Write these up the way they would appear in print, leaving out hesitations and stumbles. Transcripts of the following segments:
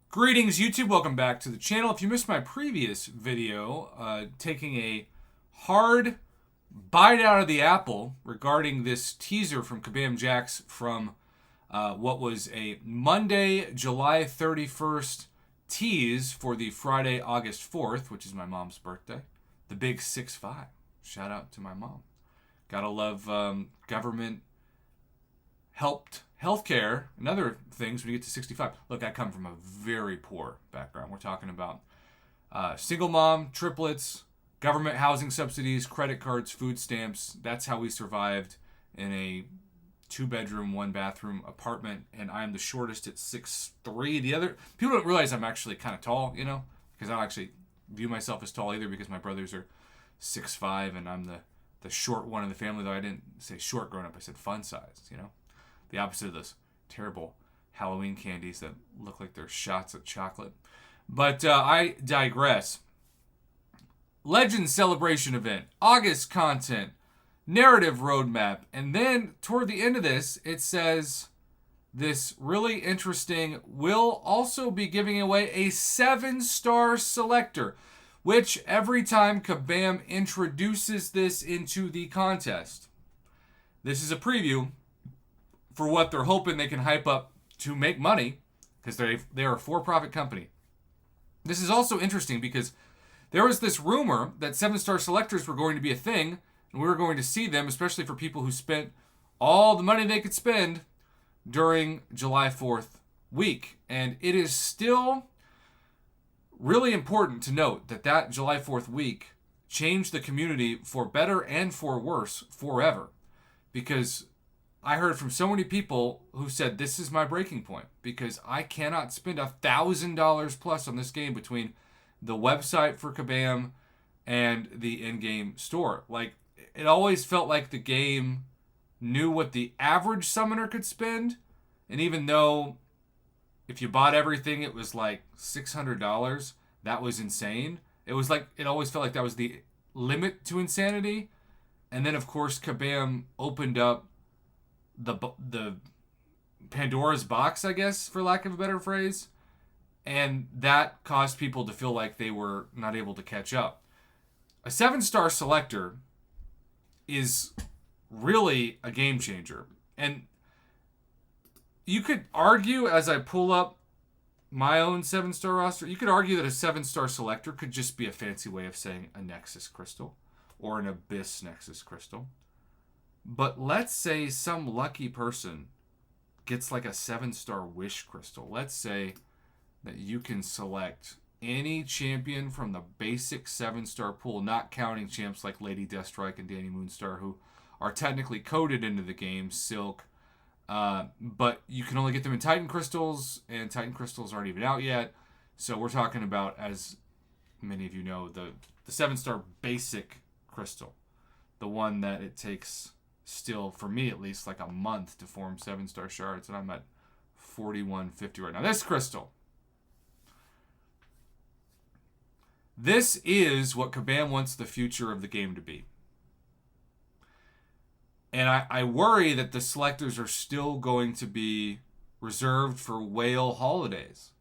Greetings YouTube, welcome back to the channel. If you missed my previous video taking a hard bite out of the apple regarding this teaser from Kabam Jax from what was a Monday, July 31st tease for the Friday, August 4th, which is my mom's birthday. The big 6'5". Shout out to my mom. Gotta love government helped healthcare and other things when you get to 65. Look, I come from a very poor background. We're talking about single mom, triplets, government housing subsidies, credit cards, food stamps. That's how we survived in a 2-bedroom, 1-bathroom apartment. And I'm the shortest at 6'3". The other people don't realize I'm actually kind of tall, because I don't actually view myself as tall either because my brothers are 6'5" and I'm the short one in the family. Though I didn't say short growing up, I said fun size, The opposite of those terrible Halloween candies that look like they're shots of chocolate. But I digress. Legends Celebration event, August content, narrative roadmap, and then toward the end of this, it says this really interesting, will also be giving away a 7-star selector, which every time Kabam introduces this into the contest, this is a preview for what they're hoping they can hype up to make money, because they're a for-profit company. This is also interesting because there was this rumor that 7-star selectors were going to be a thing, and we were going to see them, especially for people who spent all the money they could spend during July 4th week. And it is still really important to note that July 4th week changed the community for better and for worse forever. Because I heard from so many people who said, this is my breaking point because I cannot spend $1,000 plus on this game between the website for Kabam and the in-game store. Like, it always felt like the game knew what the average summoner could spend. And even though if you bought everything, it was like $600, that was insane. It always felt like that was the limit to insanity. And then, of course, Kabam opened up the Pandora's box, I guess, for lack of a better phrase. And that caused people to feel like they were not able to catch up. A 7-star selector is really a game changer. And you could argue, as I pull up my own 7-star roster, you could argue that a 7-star selector could just be a fancy way of saying a Nexus Crystal or an Abyss Nexus Crystal. But let's say some lucky person gets like a 7-star Wish Crystal. Let's say that you can select any champion from the basic 7-star pool, not counting champs like Lady Deathstrike and Danny Moonstar, who are technically coded into the game, Silk. But you can only get them in Titan Crystals, and Titan Crystals aren't even out yet. So we're talking about, as many of you know, the 7-star basic crystal. The one that it takes still, for me at least, like a month to form 7-star shards, and I'm at 4150 right now. This crystal. This is what Kabam wants the future of the game to be. And I worry that the selectors are still going to be reserved for whale holidays.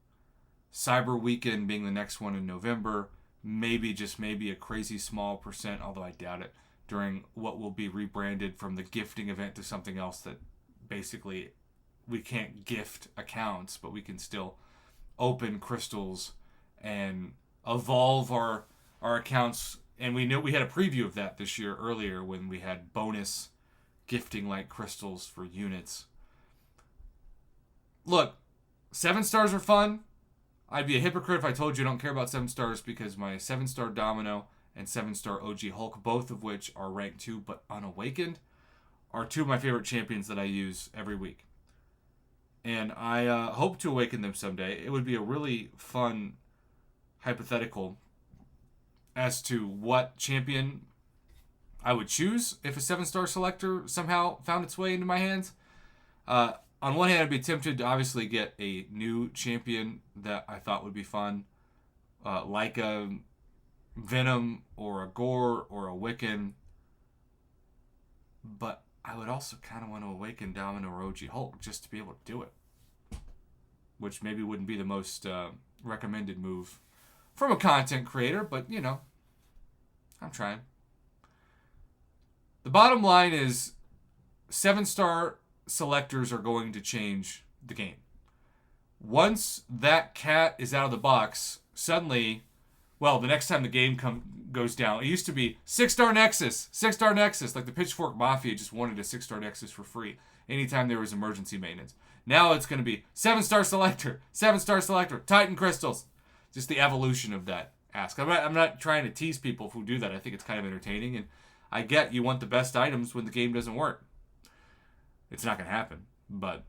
Cyber Weekend being the next one in November. Maybe, just maybe, a crazy small percent, although I doubt it, during what will be rebranded from the gifting event to something else that basically we can't gift accounts, but we can still open crystals and evolve our accounts. And we knew we had a preview of that this year earlier when we had bonus gifting like crystals for units. Look, 7-stars are fun. I'd be a hypocrite if I told you I don't care about 7-stars because my 7-star Domino and 7-star OG Hulk, both of which are ranked 2 but unawakened, are 2 of my favorite champions that I use every week. And I hope to awaken them someday. It would be a really fun hypothetical as to what champion I would choose if a 7-star selector somehow found its way into my hands. On one hand, I'd be tempted to obviously get a new champion that I thought would be fun, like a Venom or a Gore or a Wiccan. But I would also kind of want to awaken Domino or OG Hulk just to be able to do it. which maybe wouldn't be the most recommended move from a content creator, but you know, I'm trying. The bottom line is 7-star selectors are going to change the game. Once that cat is out of the box, suddenly, well, the next time the game goes down, it used to be 6-star Nexus, 6-star Nexus, like the Pitchfork Mafia just wanted a 6-star Nexus for free anytime there was emergency maintenance. Now it's going to be 7-star Selector, 7-star Selector, Titan Crystals. Just the evolution of that ask. I'm not trying to tease people who do that. I think it's kind of entertaining, and I get you want the best items when the game doesn't work. It's not going to happen, but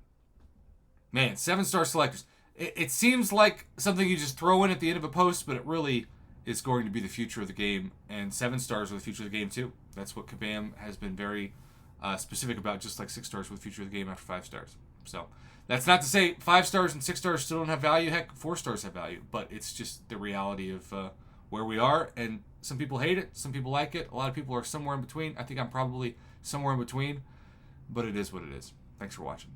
man, 7-star selectors. It seems like something you just throw in at the end of a post, but it really is going to be the future of the game, and 7 stars are the future of the game too. That's what Kabam has been very specific about, just like 6 stars were the future of the game after 5 stars. So that's not to say 5 stars and 6 stars still don't have value. Heck, 4 stars have value, but it's just the reality of where we are, and some people hate it, some people like it, a lot of people are somewhere in between. I think I'm probably somewhere in between, but it is what it is. Thanks for watching.